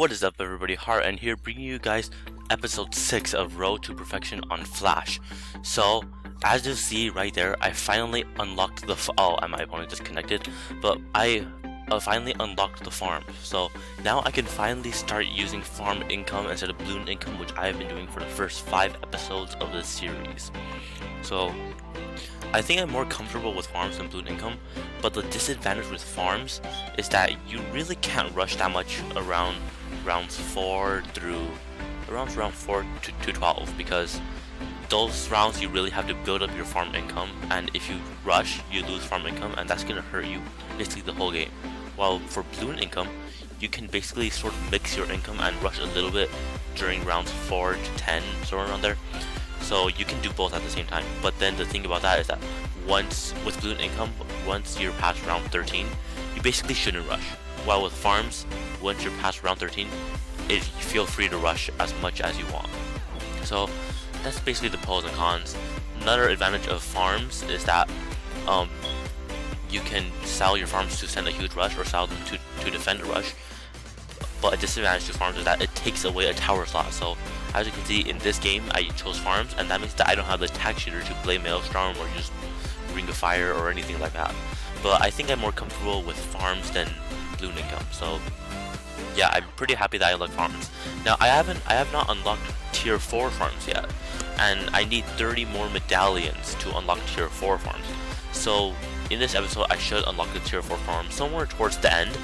What is up, everybody? Heart and here, bringing you guys episode 6 of Road to Perfection on Flash. So as you see right there, I finally unlocked the and my opponent disconnected, but I finally unlocked the farm. So now I can finally start using farm income instead of balloon income, which I have been doing for the first 5 episodes of this series. So I think I'm more comfortable with farms than balloon income, but the disadvantage with farms is that you really can't rush that much around rounds 4 through around round 4 to 12, because those rounds you really have to build up your farm income, and if you rush you lose farm income, and that's gonna hurt you basically the whole game. While for balloon income, you can basically sort of mix your income and rush a little bit during rounds 4 to 10, somewhere around there. So you can do both at the same time. But then the thing about that is that once with balloon income, once you're past round 13, you basically shouldn't rush. While with farms, once you're past round 13, you feel free to rush as much as you want. So that's basically the pros and cons. Another advantage of farms is that you can sell your farms to send a huge rush or sell them to defend a rush. But a disadvantage to farms is that it takes away a tower slot. So as you can see in this game, I chose farms, and that means that I don't have the attack shooter to play Maelstrom or just Ring of Fire or anything like that. But I think I'm more comfortable with farms than balloon income. So yeah, I'm pretty happy that I like farms. Now I have not unlocked tier 4 farms yet, and I need 30 more medallions to unlock tier 4 farms. So in this episode, I should unlock the tier 4 farm somewhere towards the end.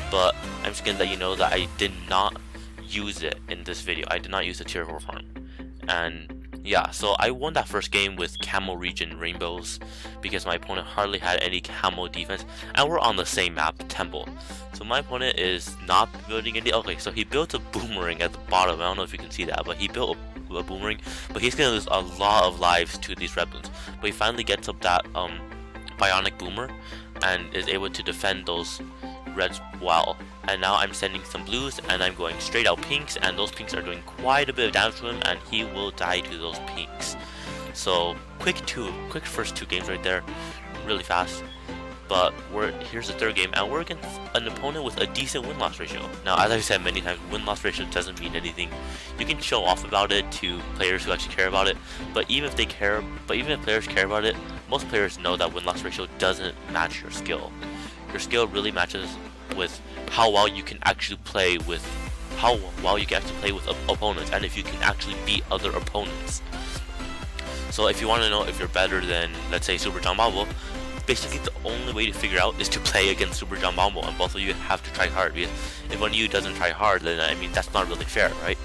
But I'm just gonna let you know that I did not use it in this video. I did not use the tier 4 farm. And yeah, so I won that first game with camo region rainbows because my opponent hardly had any camo defense, and we're on the same map, Temple. So my opponent is not building any. Okay, so he built a boomerang at the bottom. I don't know if you can see that, but he built a boomerang, but he's gonna lose a lot of lives to these red balloons. But he finally gets up that bionic boomer and is able to defend those reds well. And now I'm sending some blues, and I'm going straight out pinks, and those pinks are doing quite a bit of damage to him, and he will die to those pinks. So quick first 2 games right there, really fast. But here's the 3rd game, and we're against an opponent with a decent win-loss ratio. Now, as I've said many times, win-loss ratio doesn't mean anything. You can show off about it to players who actually care about it, but even if players care about it, most players know that win-loss ratio doesn't match your skill. Your skill really matches with how well you can actually play with opponents, and if you can actually beat other opponents. So if you want to know if you're better than, let's say, Super John Bombo, basically the only way to figure out is to play against Super John Bombo, and both of you have to try hard, because if one of you doesn't try hard, then I mean that's not really fair, right?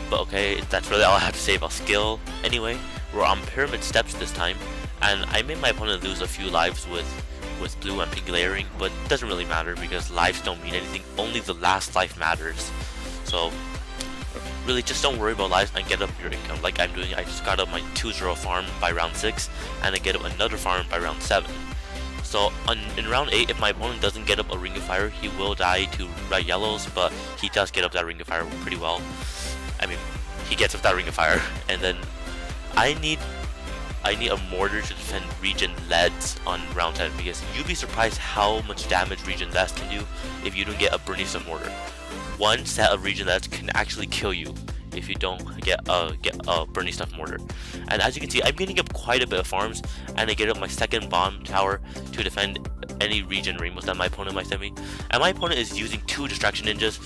But okay, that's really all I have to say about skill. Anyway, we're on pyramid steps this time, and I made my opponent lose a few lives with blue and pink layering, but it doesn't really matter because lives don't mean anything, only the last life matters. So really just don't worry about lives and get up your income like I'm doing. I just got up my 2-0 farm by round 6, and I get up another farm by round 7. So in round 8, if my opponent doesn't get up a Ring of Fire, he will die to red yellows, but he does get up that Ring of Fire pretty well. I mean, he gets up that Ring of Fire, and then I need a mortar to defend region leads on round 10, because you'd be surprised how much damage region leads can do if you don't get a burning stuff mortar. One set of region leads can actually kill you if you don't get a burning stuff mortar. And as you can see, I'm getting up quite a bit of farms, and I get up my 2nd bomb tower to defend any region rainbows that my opponent might send me. And my opponent is using 2 distraction ninjas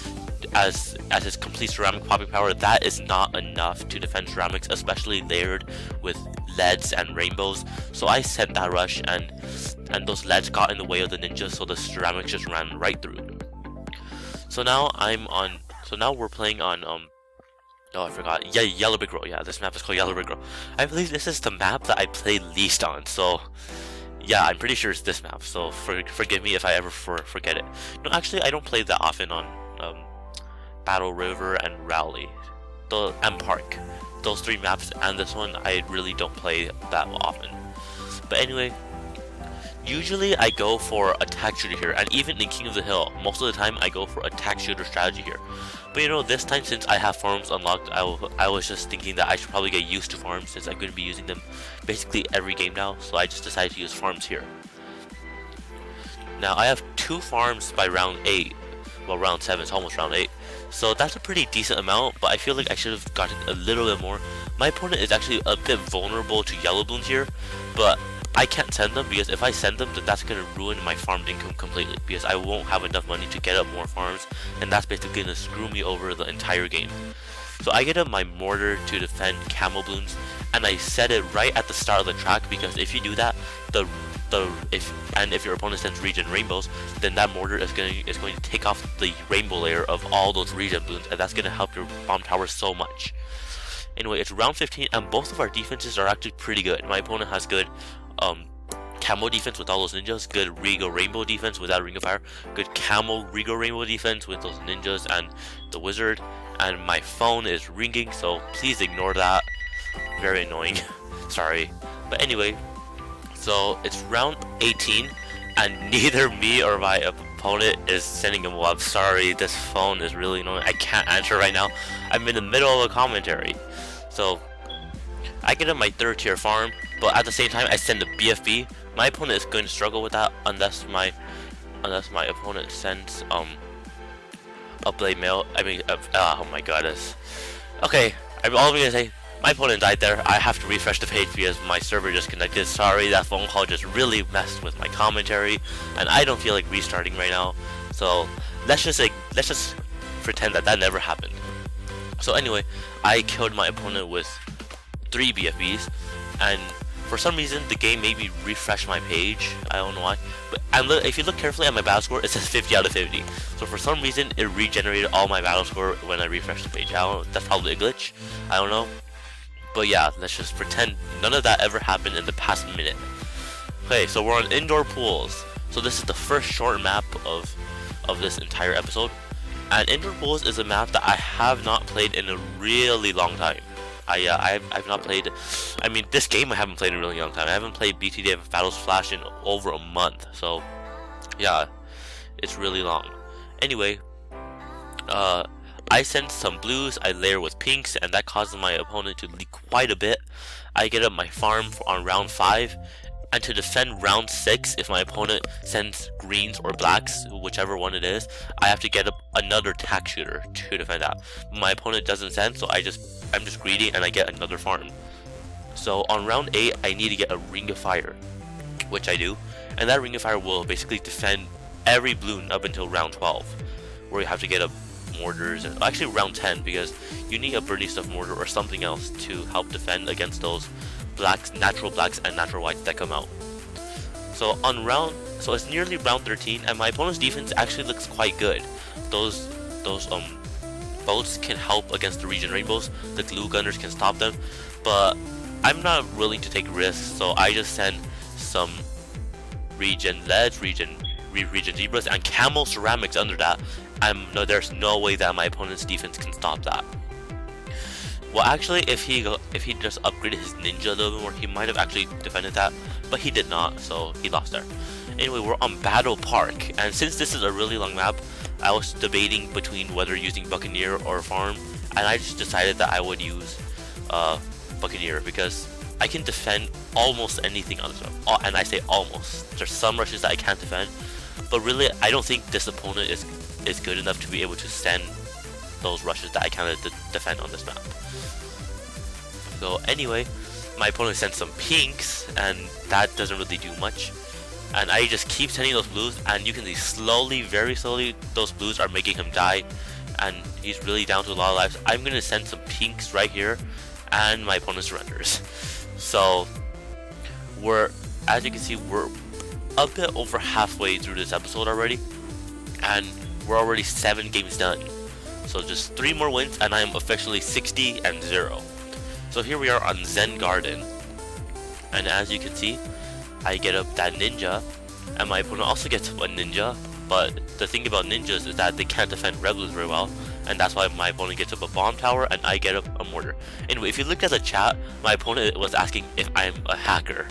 as his complete ceramic popping power. That is not enough to defend ceramics, especially layered with leads and rainbows. So I sent that rush, and those leads got in the way of the ninjas, so the ceramics just ran right through. So now we're playing on oh, I forgot. Yeah, Yellow Brick Road. Yeah, this map is called Yellow Brick Road. I believe this is the map that I play least on. So yeah, I'm pretty sure it's this map. So forgive me if I ever forget it. No, actually, I don't play that often on Battle River and Rally, and Park. Those 3 maps and this one, I really don't play that often. But anyway, usually I go for attack shooter here, and even in King of the Hill, most of the time I go for attack shooter strategy here. But you know, this time since I have farms unlocked, I was just thinking that I should probably get used to farms since I'm going to be using them basically every game now, so I just decided to use farms here. Now I have 2 farms by round 8, well round 7, it's almost round 8, So that's a pretty decent amount, but I feel like I should have gotten a little bit more. My opponent is actually a bit vulnerable to yellow balloons here, but I can't send them because if I send them, then that's going to ruin my farmed income completely because I won't have enough money to get up more farms, and that's basically going to screw me over the entire game. So I get up my mortar to defend camo balloons, and I set it right at the start of the track because if you do that, if your opponent sends regen rainbows, then that mortar is going to take off the rainbow layer of all those regen balloons, and that's going to help your bomb tower so much. Anyway, it's round 15, and both of our defenses are actually pretty good. My opponent has good camo defense with all those ninjas, good Rigo Rainbow defense without Ring of Fire, good camo Rigo Rainbow defense with those ninjas and the wizard, and my phone is ringing, so please ignore that. Very annoying. Sorry. But anyway, so it's round 18, and neither me or my opponent is sending a mob. Sorry, this phone is really annoying. I can't answer right now. I'm in the middle of a commentary. So I get in my 3rd tier farm, but at the same time I send the BFB. My opponent is going to struggle with that unless my opponent sends a blade mail. I mean, oh my goodness. Okay, I'm all gonna say my opponent died there. I have to refresh the page because my server just connected. Sorry, that phone call just really messed with my commentary, and I don't feel like restarting right now. So let's just pretend that never happened. So anyway, I killed my opponent with 3 BFBs, and for some reason the game made me refresh my page. I don't know why, but if you look carefully at my battle score, it says 50 out of 50. So for some reason it regenerated all my battle score when I refreshed the page. That's probably a glitch. I don't know. But yeah, let's just pretend none of that ever happened in the past minute. Okay, so we're on indoor pools. So this is the first short map of this entire episode. And indoor pools is a map that I have not played in a really long time. I've not played. I mean, this game I haven't played in a really long time. I haven't played BTD Battles Flash in over a month. So yeah, it's really long. Anyway, I send some blues, I layer with pinks, and that causes my opponent to leak quite a bit. I get up my farm on round 5, and to defend round 6, if my opponent sends greens or blacks, whichever one it is, I have to get up another tack shooter to defend that. My opponent doesn't send, so I'm just greedy and I get another farm. So on round 8, I need to get a Ring of Fire, which I do, and that Ring of Fire will basically defend every balloon up until round 12, where you have to get up mortars, and actually round 10, because you need a birdie stuff mortar or something else to help defend against those blacks, natural blacks and natural whites that come out. So it's nearly round 13, and my opponent's defense actually looks quite good. Those boats can help against the regen rainbows, the glue gunners can stop them, but I'm not willing to take risks, so I just send some regen leads, regen zebras, and camel ceramics under that. There's no way that my opponent's defense can stop that. Well, actually, if he just upgraded his ninja a little bit more, he might have actually defended that, but he did not, so he lost there. Anyway, we're on Battle Park, and since this is a really long map, I was debating between whether using Buccaneer or Farm, and I just decided that I would use Buccaneer because I can defend almost anything on this map. And I say almost. There's some rushes that I can't defend, but really, I don't think this opponent is good enough to be able to stand those rushes that I cannot defend on this map. So anyway, my opponent sent some pinks, and that doesn't really do much. And I just keep sending those blues, and you can see slowly, very slowly, those blues are making him die, and he's really down to a lot of lives. I'm gonna send some pinks right here, and my opponent surrenders. So as you can see, we're a bit over halfway through this episode already, and we're already 7 games done. So just 3 more wins, and I am officially 60-0. So here we are on Zen Garden, and as you can see, I get up that ninja, and my opponent also gets up a ninja, but the thing about ninjas is that they can't defend rebels very well, and that's why my opponent gets up a bomb tower, and I get up a mortar. Anyway, if you look at the chat, my opponent was asking if I'm a hacker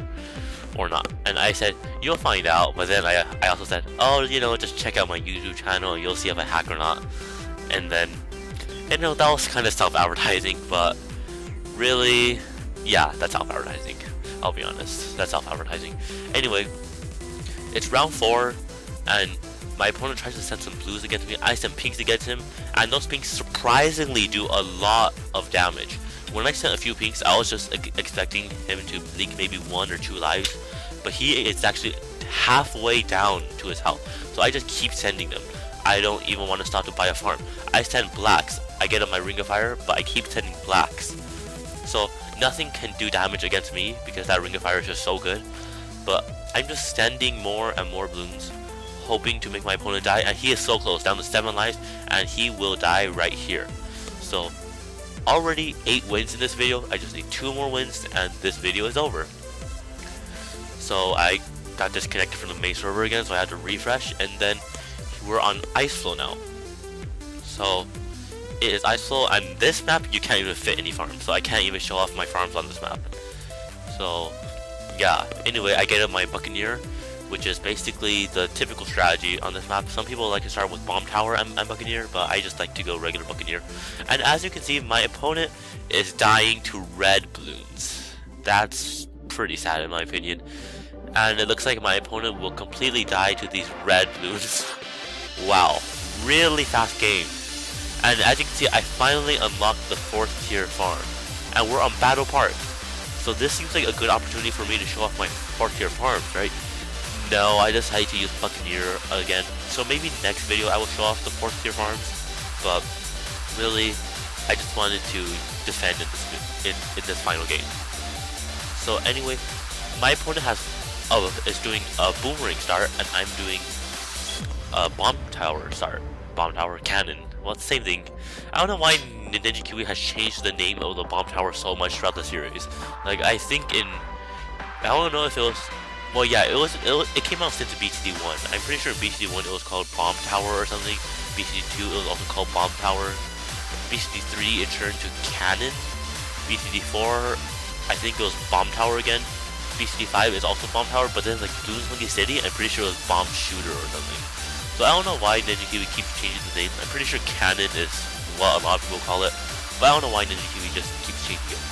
or not, and I said, you'll find out, but then I also said, oh, just check out my YouTube channel, and you'll see if I hack or not. And then, that was kind of self-advertising, but really, yeah, that's self-advertising. I'll be honest, that's self-advertising. Anyway, it's round 4, and my opponent tries to send some blues against me, I send pinks against him, and those pinks surprisingly do a lot of damage. When I sent a few pinks, I was just expecting him to leak maybe 1 or 2 lives, but he is actually halfway down to his health, so I just keep sending them. I don't even want to stop to buy a farm. I send blacks, I get up my Ring of Fire, but I keep sending blacks. So nothing can do damage against me because that Ring of Fire is just so good, but I'm just sending more and more balloons, hoping to make my opponent die, and he is so close, down to 7 lives, and he will die right here. So already 8 wins in this video, I just need 2 more wins and this video is over. So I got disconnected from the main server again, so I had to refresh, and then we're on Ice Flow now. So it is Ice Flow, and this map you can't even fit any farms, so I can't even show off my farms on this map. So yeah, anyway, I get up my Buccaneer, which is basically the typical strategy on this map. Some people like to start with Bomb Tower and Buccaneer, but I just like to go regular Buccaneer. And as you can see, my opponent is dying to red balloons. That's pretty sad in my opinion. And it looks like my opponent will completely die to these red balloons. Wow, really fast game. And as you can see, I finally unlocked the 4th tier farm, and we're on Battle Park. So this seems like a good opportunity for me to show off my 4th tier farms, right? No, I decided to use Buccaneer again. So maybe next video I will show off the 4th tier farms. But really, I just wanted to defend in this final game. So anyway, my opponent is doing a boomerang start, and I'm doing a bomb tower start. Bomb tower cannon. Well, it's the same thing. I don't know why Ninja Kiwi has changed the name of the bomb tower so much throughout the series. Like, I think I don't know if it was, well yeah, it came out since BTD 1. I'm pretty sure in BTD 1 it was called Bomb Tower or something. BTD 2 it was also called Bomb Tower. BTD 3 it turned to Cannon. BTD 4 I think it was Bomb Tower again. BTD 5 is also Bomb Tower, but then like Bloons TD City, I'm pretty sure it was Bomb Shooter or something. So I don't know why Ninja Kiwi keeps changing the name. I'm pretty sure Cannon is what a lot of people call it, but I don't know why Ninja Kiwi just keeps changing it.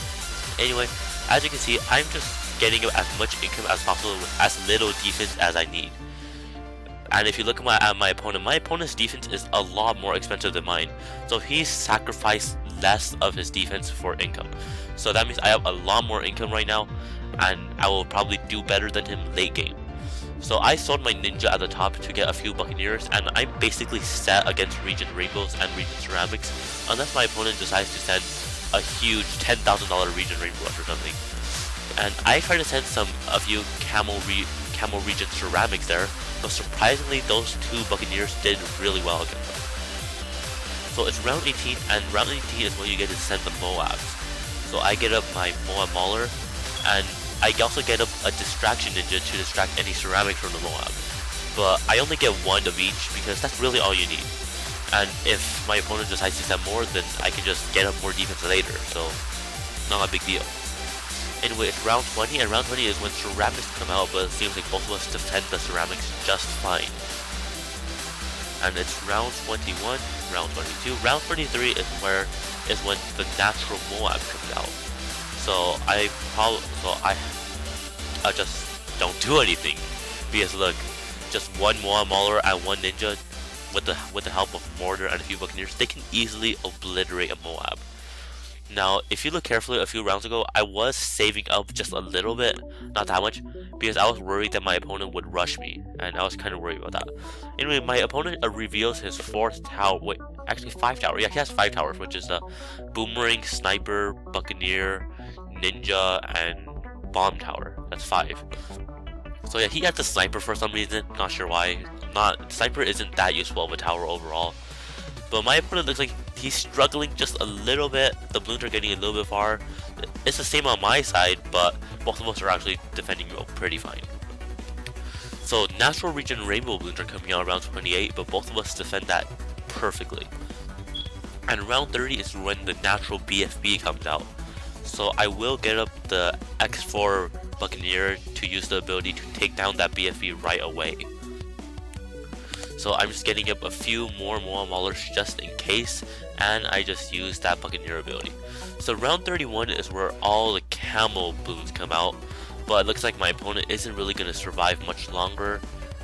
Anyway, as you can see, I'm just getting as much income as possible with as little defense as I need. And if you look at my opponent's defense is a lot more expensive than mine. So he's sacrificed less of his defense for income. So that means I have a lot more income right now, and I will probably do better than him late game. So I sold my ninja at the top to get a few Buccaneers, and I'm basically set against Region Rainbows and Region Ceramics, unless my opponent decides to send a huge $10,000 Region Rainbow or something. And I tried to send a few Camel Region Ceramics there, but surprisingly those 2 Buccaneers did really well against them. So it's round 18, and round 18 is when you get to send the Moabs. So I get up my Moab Mauler, and I also get up a Distraction Ninja to distract any ceramics from the Moab. But I only get 1 of each because that's really all you need. And if my opponent decides to send more, then I can just get up more defense later, so not a big deal. Anyway, it's round 20, and round 20 is when ceramics come out, but it seems like both of us defend the ceramics just fine. And it's round 21, round 22, round 33 is when the natural Moab comes out. So I just don't do anything, because look, just 1 Moab Mauler and 1 Ninja with the help of Mortar and a few Buccaneers, they can easily obliterate a Moab. Now, if you look carefully, a few rounds ago, I was saving up just a little bit, not that much, because I was worried that my opponent would rush me, and I was kind of worried about that. Anyway, my opponent reveals his 4th tower, wait, actually 5 tower, yeah, he has 5 towers, which is Boomerang, Sniper, Buccaneer, Ninja, and Bomb Tower. That's 5. So yeah, he has the Sniper for some reason, not sure why. Sniper isn't that useful of a tower overall. But my opponent looks like he's struggling just a little bit. The balloons are getting a little bit far. It's the same on my side, but both of us are actually defending pretty fine. So Natural Region Rainbow balloons are coming out around 28, but both of us defend that perfectly. And round 30 is when the Natural BFB comes out. So I will get up the X4 Buccaneer to use the ability to take down that BFB right away. So I'm just getting up a few more Moab Maulers just in case, and I just use that Buccaneer ability. So round 31 is where all the Camel balloons come out, but it looks like my opponent isn't really going to survive much longer,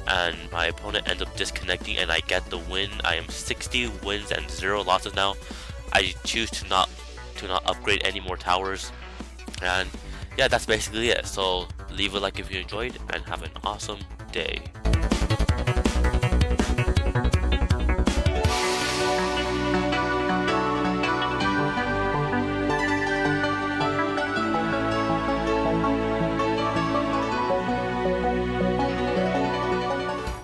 and my opponent ends up disconnecting and I get the win. I am 60 wins and 0 losses now. I choose to not upgrade any more towers, and yeah, that's basically it. So leave a like if you enjoyed and have an awesome day.